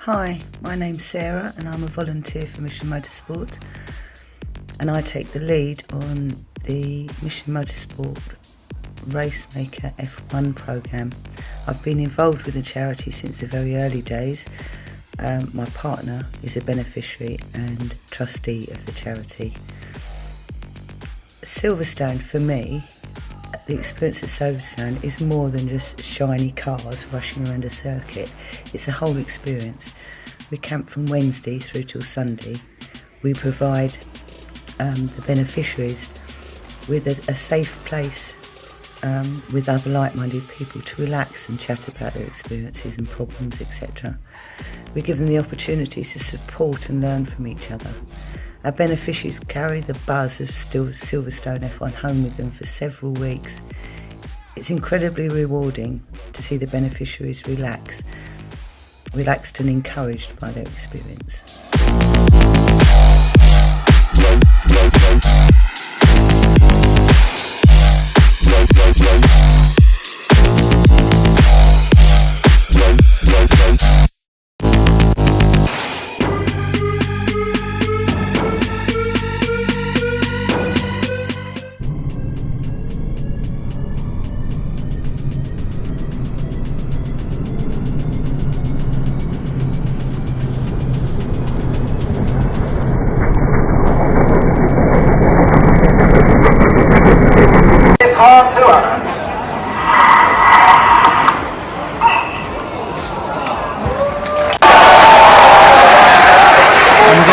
Hi, my name's Sarah and I'm a volunteer for Mission Motorsport, and I take the lead on the Mission Motorsport Racemaker F1 programme. I've been involved with the charity since the very early days. My partner is a beneficiary and trustee of the charity. Silverstone, for me, the experience at Silverstone is more than just shiny cars rushing around a circuit. It's a whole experience. We camp from Wednesday through till Sunday. We provide the beneficiaries with a safe place with other like-minded people to relax and chat about their experiences and problems, etc. We give them the opportunity to support and learn from each other. Our beneficiaries carry the buzz of Silverstone F1 home with them for several weeks. It's incredibly rewarding to see the beneficiaries relaxed and encouraged by their experience.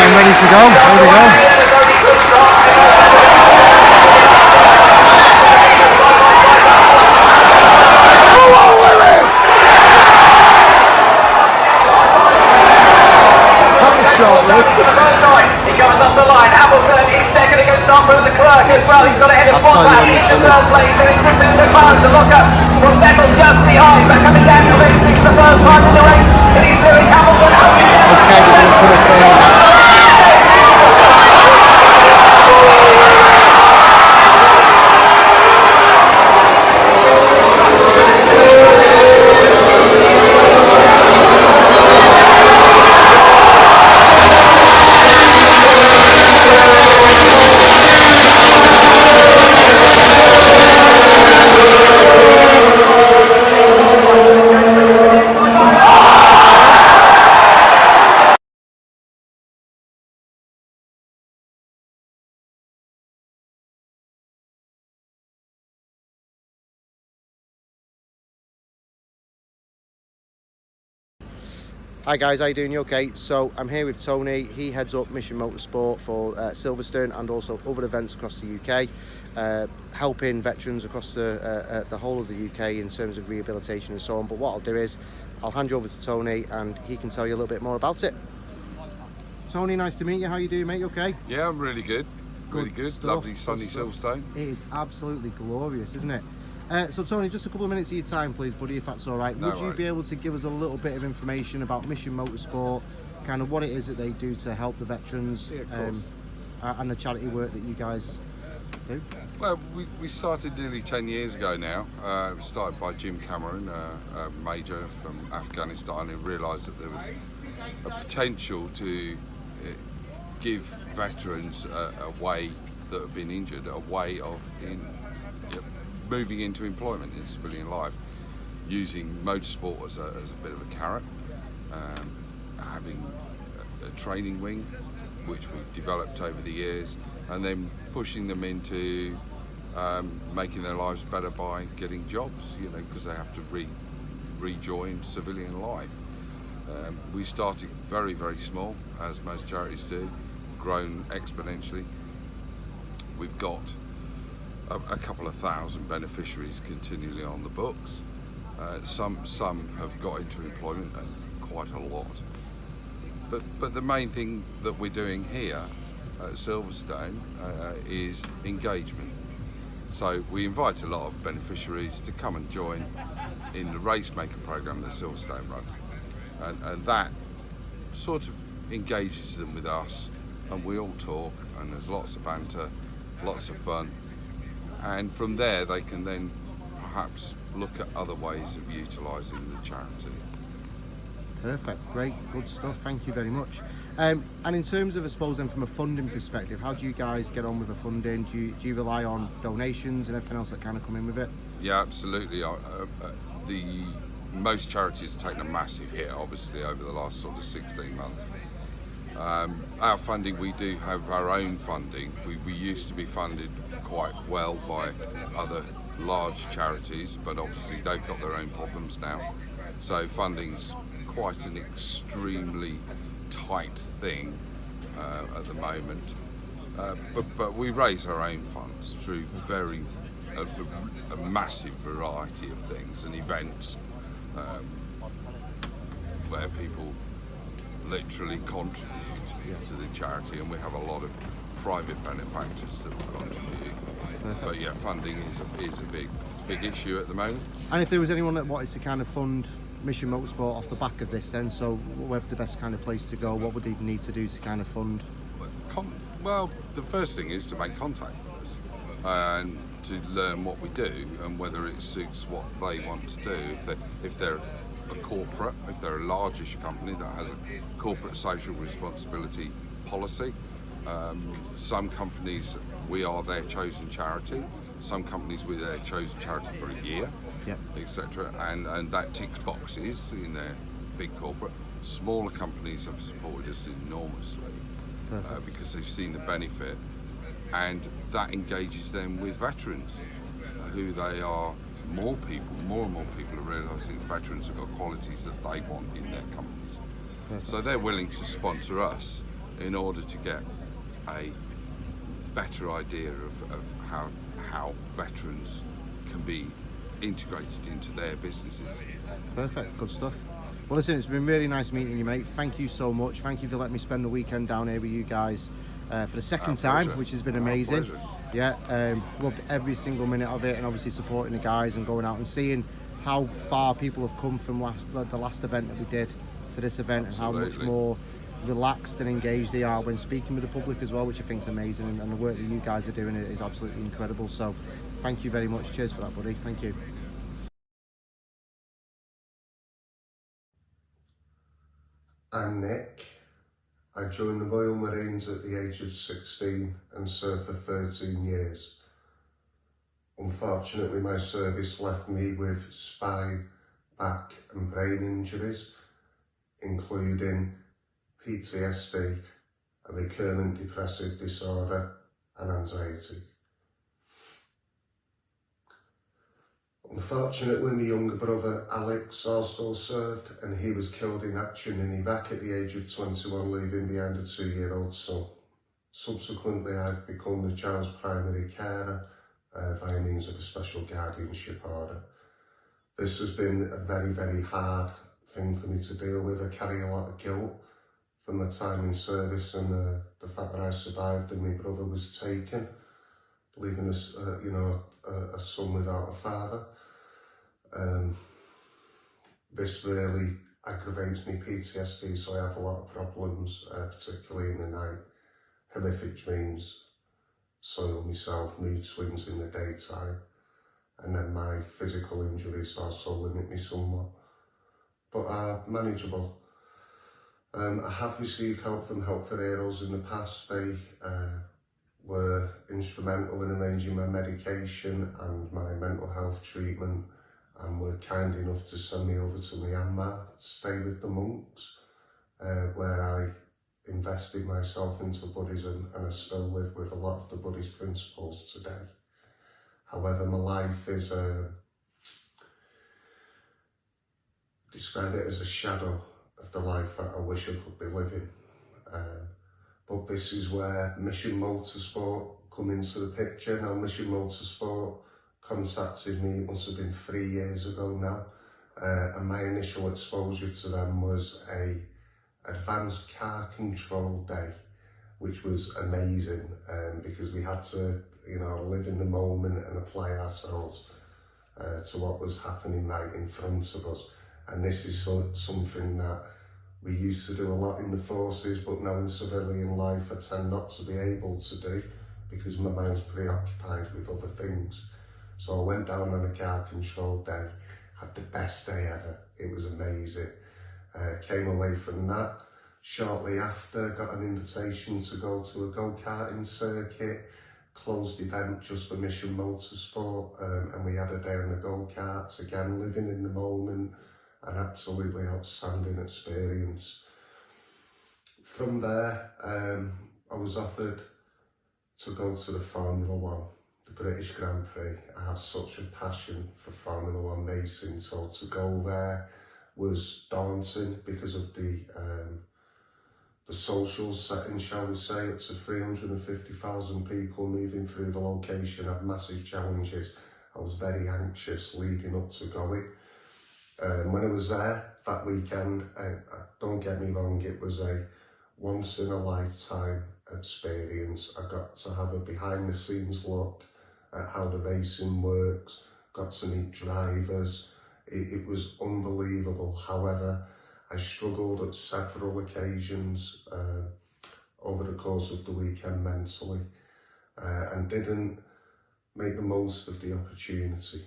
Ready to go? Here we go. He comes up the line. Hamilton is second against Stockman, the clerk as well. He's got ahead of Bottas into third place. There is the McLaren to look up from Vettel just behind, but coming down to him for the first time in the race. It is Lewis Hamilton. Hi guys, how you doing? You okay? So I'm here with Tony. He heads up Mission Motorsport for Silverstone and also other events across the UK, helping veterans across the whole of the UK in terms of rehabilitation and so on. But what I'll do is I'll hand you over to Tony and he can tell you a little bit more about it. Tony, nice to meet you. How you doing, mate? You okay? Yeah, I'm really good. Really good. Stuff. Lovely sunny Silverstone. It is absolutely glorious, isn't it? So Tony, just a couple of minutes of your time please, buddy, if that's all right. No Would you worries. be able to give us a little bit of information about Mission Motorsport, kind of what it is that they do to help the veterans, Yeah, of course. and the charity work that you guys do? Well, we started nearly 10 years ago now. It was started by Jim Cameron, a major from Afghanistan, who realised that there was a potential to give veterans a way that have been injured, a way of moving into employment in civilian life, using motorsport as a bit of a carrot, having a training wing which we've developed over the years, and then pushing them into making their lives better by getting jobs, because they have to rejoin civilian life. We started very, very small, as most charities do, grown exponentially. We've got a couple of thousand beneficiaries continually on the books. Some have got into employment, and quite a lot. But the main thing that we're doing here at Silverstone is engagement. So we invite a lot of beneficiaries to come and join in the racemaker program that Silverstone run, and that sort of engages them with us, and we all talk, and there's lots of banter, lots of fun, and from there they can then perhaps look at other ways of utilising the charity. Perfect, great, good stuff, thank you very much. And in terms of, I suppose then, from a funding perspective, how do you guys get on with the funding? Do you rely on donations and everything else that kind of come in with it? Yeah, absolutely. Most charities have taken a massive hit, obviously, over the last sort of 16 months. Our funding, we do have our own funding. We used to be funded quite well by other large charities, but obviously they've got their own problems now. So funding's quite an extremely tight thing at the moment. But we raise our own funds through a massive variety of things and events where people literally contribute to the charity, and we have a lot of private benefactors that will contribute. But yeah, funding is a big issue at the moment. And if there was anyone that wanted to kind of fund Mission Motorsport off the back of this, then, so where's the best kind of place to go? What would they need to do to kind of fund? Well, the first thing is to make contact with us and to learn what we do and whether it suits what they want to do. If they're a corporate, if they're a largish company that has a corporate social responsibility policy, some companies we are their chosen charity. Some companies we're their chosen charity for a year, etc. And that ticks boxes in their big corporate. Smaller companies have supported us enormously because they've seen the benefit, and that engages them with veterans, who they are. More and more people are realising that veterans have got qualities that they want in their companies. So they're willing to sponsor us in order to get a better idea of how veterans can be integrated into their businesses. Perfect, good stuff. Well, listen, it's been really nice meeting you, mate. Thank you so much. Thank you for letting me spend the weekend down here with you guys for the second time, which has been amazing. Yeah, loved every single minute of it, and obviously supporting the guys and going out and seeing how far people have come from the last event that we did to this event. Absolutely. And how much more relaxed and engaged they are when speaking with the public as well, which I think is amazing, and the work that you guys are doing is absolutely incredible. So thank you very much. Cheers for that, buddy. Thank you. I'm Nick. I joined the Royal Marines at the age of 16 and served for 13 years. Unfortunately, my service left me with spine, back and brain injuries, including PTSD, a recurrent depressive disorder and anxiety. Unfortunately, my younger brother Alex also served, and he was killed in action in Iraq at the age of 21, leaving behind a 2-year-old son. Subsequently, I've become the child's primary carer by means of a special guardianship order. This has been a very, very hard thing for me to deal with. I carry a lot of guilt from my time in service and the fact that I survived and my brother was taken, leaving us, a son without a father. This really aggravates me PTSD, so I have a lot of problems, particularly in the night, horrific dreams, soil myself, mood swings in the daytime, and then my physical injuries also limit me somewhat, but are manageable. I have received help from Help for Heroes in the past. They were instrumental in arranging my medication and my mental health treatment, and were kind enough to send me over to Myanmar to stay with the monks, where I invested myself into Buddhism, and I still live with a lot of the Buddhist principles today. However, my life is, describe it as a shadow of the life that I wish I could be living. But this is where Mission Motorsport come into the picture. Now, Mission Motorsport contacted me, it must have been 3 years ago now, and my initial exposure to them was a advanced car control day which was amazing, because we had to, you know, live in the moment and apply ourselves to what was happening right in front of us. And this is something that we used to do a lot in the forces, but now in civilian life I tend not to be able to do because my mind's preoccupied with other things. So I went down on a car control day, had the best day ever. It was amazing. Came away from that. Shortly after, got an invitation to go to a go-karting circuit, closed event just for Mission Motorsport, and we had a day on the go-karts, again living in the moment, an absolutely outstanding experience. From there, I was offered to go to the Formula One, the British Grand Prix. I have such a passion for Formula One racing, so to go there was daunting because of the social setting, shall we say. It's 350,000 people moving through the location, had massive challenges. I was very anxious leading up to going. When I was there that weekend, don't get me wrong, it was a once in a lifetime experience. I got to have a behind the scenes look at how the racing works, got to meet drivers. It was unbelievable. However, I struggled at several occasions over the course of the weekend mentally, and didn't make the most of the opportunity.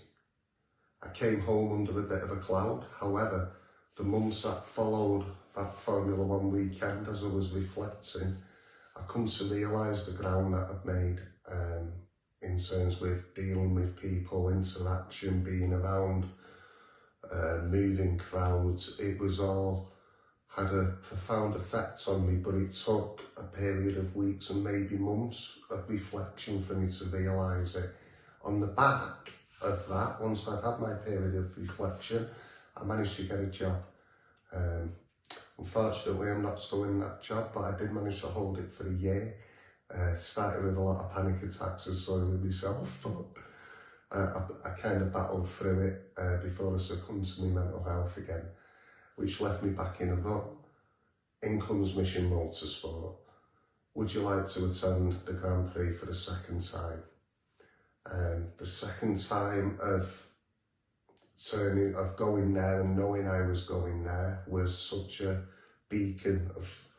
I came home under a bit of a cloud. However, the months that followed that Formula One weekend, as I was reflecting, I come to realise the ground that I've made in terms with dealing with people, interaction, being around moving crowds. It was all had a profound effect on me, but it took a period of weeks and maybe months of reflection for me to realise it. On the back of that, once I'd had my period of reflection, I managed to get a job. Unfortunately, I'm not still in that job, but I did manage to hold it for a year. Started with a lot of panic attacks and soiling myself, but I kind of battled through it before I succumbed to my mental health again, which left me back in a rut. In comes Mission Motorsport. Would you like to attend the Grand Prix for the second time? The second time of going there and knowing I was going there was such a beacon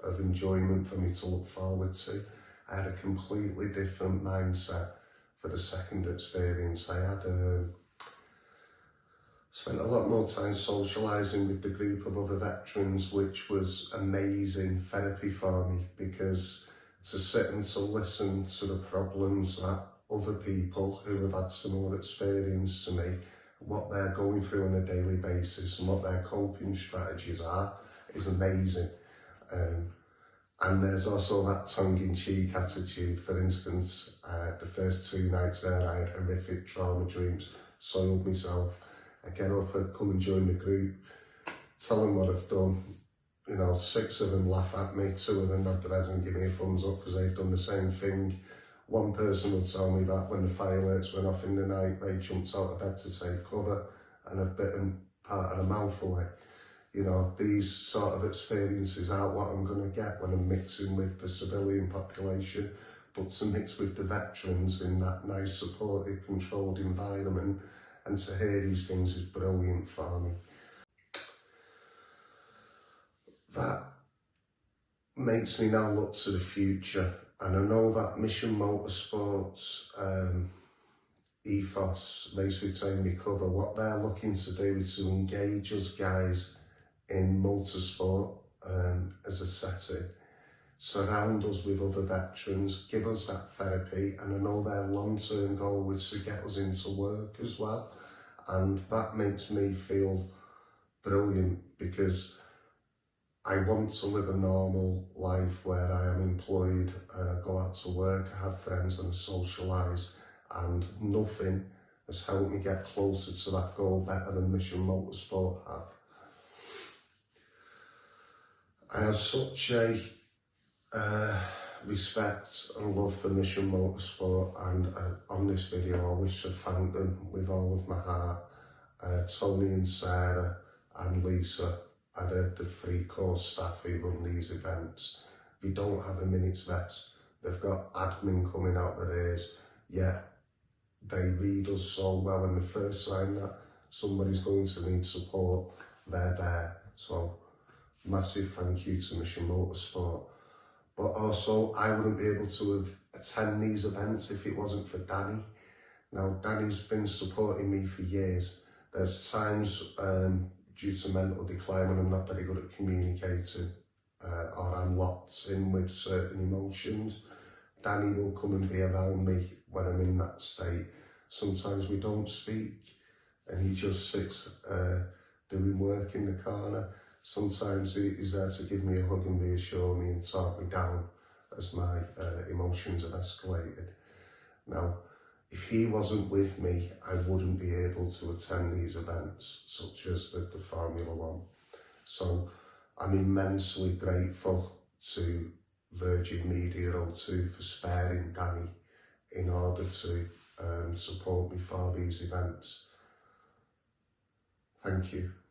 of enjoyment for me to look forward to. I had a completely different mindset for the second experience. I had spent a lot more time socialising with the group of other veterans, which was amazing therapy for me, because to sit and to listen to the problems that other people who have had similar experience to me, what they're going through on a daily basis and what their coping strategies are, is amazing. And there's also that tongue-in-cheek attitude. For instance, the first 2 nights there, I had horrific trauma dreams, soiled myself. I get up and come and join the group, tell them what I've done. You know, 6 of them laugh at me, 2 of them nod their head and give me a thumbs up because they've done the same thing. One person will tell me that when the fireworks went off in the night, they jumped out of bed to take cover and have bitten part of the mouth away. You know, these sort of experiences aren't what I'm going to get when I'm mixing with the civilian population, but to mix with the veterans in that nice, supportive, controlled environment and to hear these things is brilliant for me. That makes me now look to the future, and I know that Mission Motorsport's ethos, Race Retain Recover, what they're looking to do is to engage us guys in motorsport as a setting, surround us with other veterans, give us that therapy, and I know their long-term goal is to get us into work as well, and that makes me feel brilliant because I want to live a normal life where I am employed, go out to work, I have friends and socialise, and nothing has helped me get closer to that goal better than Mission Motorsport have. I have such a respect and love for Mission Motorsport, and on this video I wish to thank them with all of my heart. Tony and Sarah and Lisa are the 3 core staff who run these events. they don't have a minute's rest. They've got admin coming out their ears, yet they read us so well, and the first sign that somebody's going to need support, they're there. So massive thank you to Mission Motorsport. But also, I wouldn't be able to have attend these events if it wasn't for Danny. Now, Danny's been supporting me for years. There's times due to mental decline when I'm not very good at communicating or I'm locked in with certain emotions. Danny will come and be around me when I'm in that state. Sometimes we don't speak and he just sits doing work in the corner. Sometimes he's there to give me a hug and reassure me and talk me down as my emotions have escalated. Now, if he wasn't with me, I wouldn't be able to attend these events, such as the Formula One. So I'm immensely grateful to Virgin Media O2 for sparing Danny in order to support me for these events. Thank you.